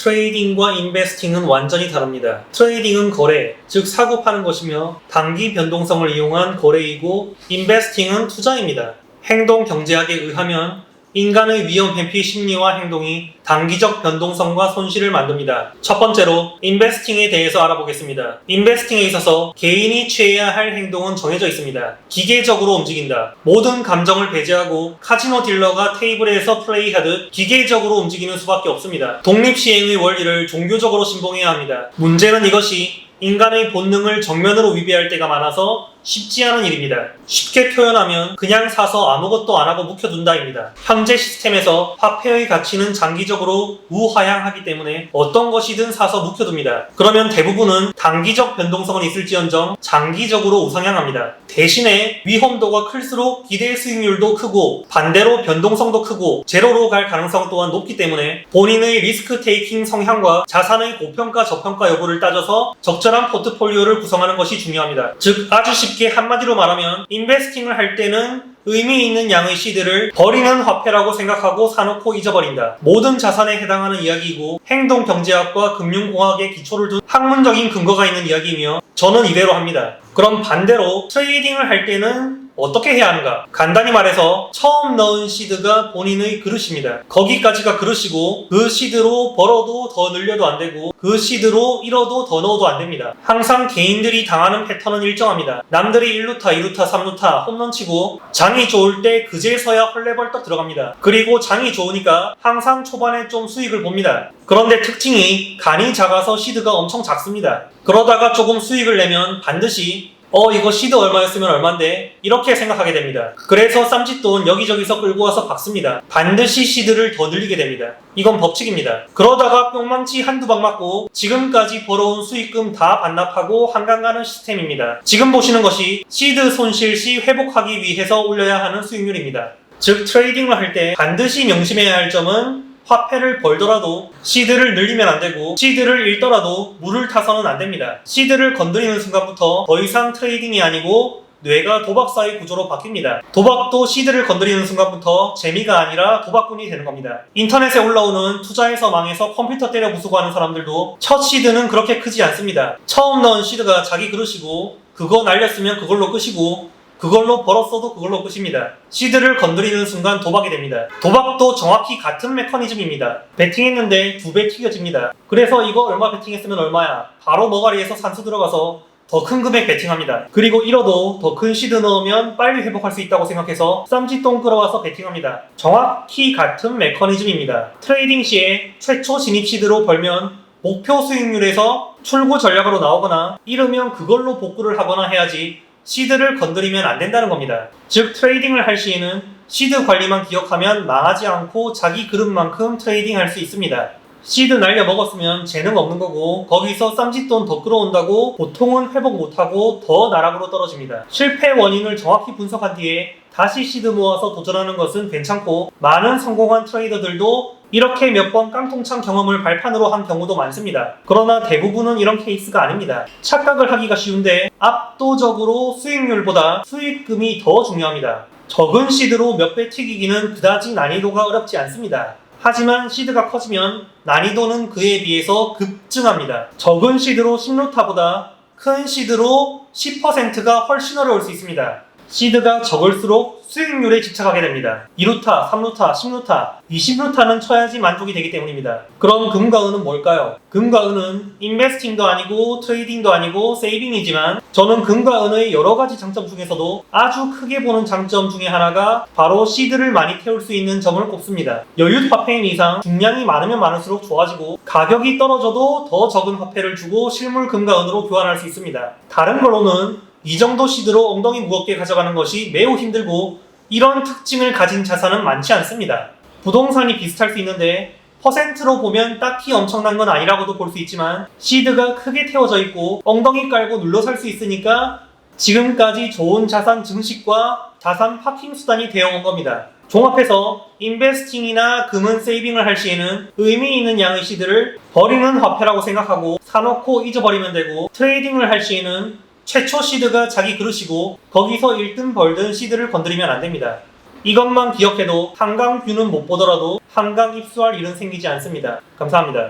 트레이딩과 인베스팅은 완전히 다릅니다. 트레이딩은 거래, 즉 사고 파는 것이며 단기 변동성을 이용한 거래이고 인베스팅은 투자입니다. 행동 경제학에 의하면 인간의 위험 회피 심리와 행동이 단기적 변동성과 손실을 만듭니다. 첫 번째로 인베스팅에 대해서 알아보겠습니다. 인베스팅에 있어서 개인이 취해야 할 행동은 정해져 있습니다. 기계적으로 움직인다. 모든 감정을 배제하고 카지노 딜러가 테이블에서 플레이하듯 기계적으로 움직이는 수밖에 없습니다. 독립시행의 원리를 종교적으로 신봉해야 합니다. 문제는 이것이 인간의 본능을 정면으로 위배할 때가 많아서 쉽지 않은 일입니다. 쉽게 표현하면 그냥 사서 아무것도 안 하고 묵혀둔다입니다. 현재 시스템에서 화폐의 가치는 장기적으로 우하향하기 때문에 어떤 것이든 사서 묵혀둡니다. 그러면 대부분은 단기적 변동성은 있을지언정 장기적으로 우상향합니다. 대신에 위험도가 클수록 기대 수익률도 크고 반대로 변동성도 크고 제로로 갈 가능성 또한 높기 때문에 본인의 리스크 테이킹 성향과 자산의 고평가 저평가 여부를 따져서 적절한 포트폴리오를 구성하는 것이 중요합니다. 즉 아주 쉽게 한마디로 말하면 인베스팅을 할 때는 의미 있는 양의 시드를 버리는 화폐라고 생각하고 사놓고 잊어버린다. 모든 자산에 해당하는 이야기이고 행동 경제학과 금융공학의 기초를 둔 학문적인 근거가 있는 이야기이며 저는 이대로 합니다. 그럼 반대로 트레이딩을 할 때는 어떻게 해야 하는가? 간단히 말해서 처음 넣은 시드가 본인의 그릇입니다. 거기까지가 그릇이고 그 시드로 벌어도 더 늘려도 안 되고 그 시드로 잃어도 더 넣어도 안 됩니다. 항상 개인들이 당하는 패턴은 일정합니다. 남들이 1루타, 2루타, 3루타 홈런 치고 장이 좋을 때 그제서야 헐레벌떡 들어갑니다. 그리고 장이 좋으니까 항상 초반에 좀 수익을 봅니다. 그런데 특징이 간이 작아서 시드가 엄청 작습니다. 그러다가 조금 수익을 내면 반드시 이거 시드 얼마였으면 얼만데 이렇게 생각하게 됩니다. 그래서 쌈짓돈 여기저기서 끌고 와서 박습니다. 반드시 시드를 더 늘리게 됩니다. 이건 법칙입니다. 그러다가 뿅망치 한두 방 맞고 지금까지 벌어온 수익금 다 반납하고 한강 가는 시스템입니다. 지금 보시는 것이 시드 손실 시 회복하기 위해서 올려야 하는 수익률입니다. 즉 트레이딩을 할 때 반드시 명심해야 할 점은 화폐를 벌더라도 시드를 늘리면 안 되고 시드를 잃더라도 물을 타서는 안 됩니다. 시드를 건드리는 순간부터 더 이상 트레이딩이 아니고 뇌가 도박사의 구조로 바뀝니다. 도박도 시드를 건드리는 순간부터 재미가 아니라 도박꾼이 되는 겁니다. 인터넷에 올라오는 투자해서 망해서 컴퓨터 때려 부수고 하는 사람들도 첫 시드는 그렇게 크지 않습니다. 처음 넣은 시드가 자기 그릇이고 그거 날렸으면 그걸로 끝이고 그걸로 벌었어도 그걸로 끝입니다. 시드를 건드리는 순간 도박이 됩니다. 도박도 정확히 같은 메커니즘입니다. 베팅했는데 2배 튀겨집니다. 그래서 이거 얼마 베팅했으면 얼마야? 바로 머가리에서 산수 들어가서 더 큰 금액 베팅합니다. 그리고 잃어도 더 큰 시드 넣으면 빨리 회복할 수 있다고 생각해서 쌈짓돈 끌어와서 베팅합니다. 정확히 같은 메커니즘입니다. 트레이딩 시에 최초 진입 시드로 벌면 목표 수익률에서 출구 전략으로 나오거나 잃으면 그걸로 복구를 하거나 해야지 시드를 건드리면 안 된다는 겁니다. 즉 트레이딩을 할 시에는 시드 관리만 기억하면 망하지 않고 자기 그릇만큼 트레이딩 할 수 있습니다. 시드 날려 먹었으면 재능 없는 거고 거기서 쌈짓돈 더 끌어온다고 보통은 회복 못하고 더 나락으로 떨어집니다. 실패 원인을 정확히 분석한 뒤에 다시 시드 모아서 도전하는 것은 괜찮고 많은 성공한 트레이더들도 이렇게 몇 번 깡통찬 경험을 발판으로 한 경우도 많습니다. 그러나 대부분은 이런 케이스가 아닙니다. 착각을 하기가 쉬운데 압도적으로 수익률보다 수익금이 더 중요합니다. 적은 시드로 몇 배 튀기기는 그다지 난이도가 어렵지 않습니다. 하지만 시드가 커지면 난이도는 그에 비해서 급증합니다. 적은 시드로 10루타보다 큰 시드로 10%가 훨씬 어려울 수 있습니다. 시드가 적을수록 수익률에 집착하게 됩니다. 2루타, 3루타, 10루타, 20루타는 쳐야지 만족이 되기 때문입니다. 그럼 금과 은은 뭘까요? 금과 은은 인베스팅도 아니고 트레이딩도 아니고 세이빙이지만 저는 금과 은의 여러가지 장점 중에서도 아주 크게 보는 장점 중에 하나가 바로 시드를 많이 태울 수 있는 점을 꼽습니다. 여윳 화폐인 이상 중량이 많으면 많을수록 좋아지고 가격이 떨어져도 더 적은 화폐를 주고 실물 금과 은으로 교환할 수 있습니다. 다른 걸로는 이 정도 시드로 엉덩이 무겁게 가져가는 것이 매우 힘들고 이런 특징을 가진 자산은 많지 않습니다. 부동산이 비슷할 수 있는데 퍼센트로 보면 딱히 엄청난 건 아니라고도 볼 수 있지만 시드가 크게 태워져 있고 엉덩이 깔고 눌러 살 수 있으니까 지금까지 좋은 자산 증식과 자산 파킹 수단이 되어 온 겁니다. 종합해서 인베스팅이나 금은 세이빙을 할 시에는 의미 있는 양의 시드를 버리는 화폐라고 생각하고 사놓고 잊어버리면 되고 트레이딩을 할 시에는 최초 시드가 자기 그릇이고 거기서 잃든 벌든 시드를 건드리면 안 됩니다. 이것만 기억해도 한강 뷰는 못 보더라도 한강 입수할 일은 생기지 않습니다. 감사합니다.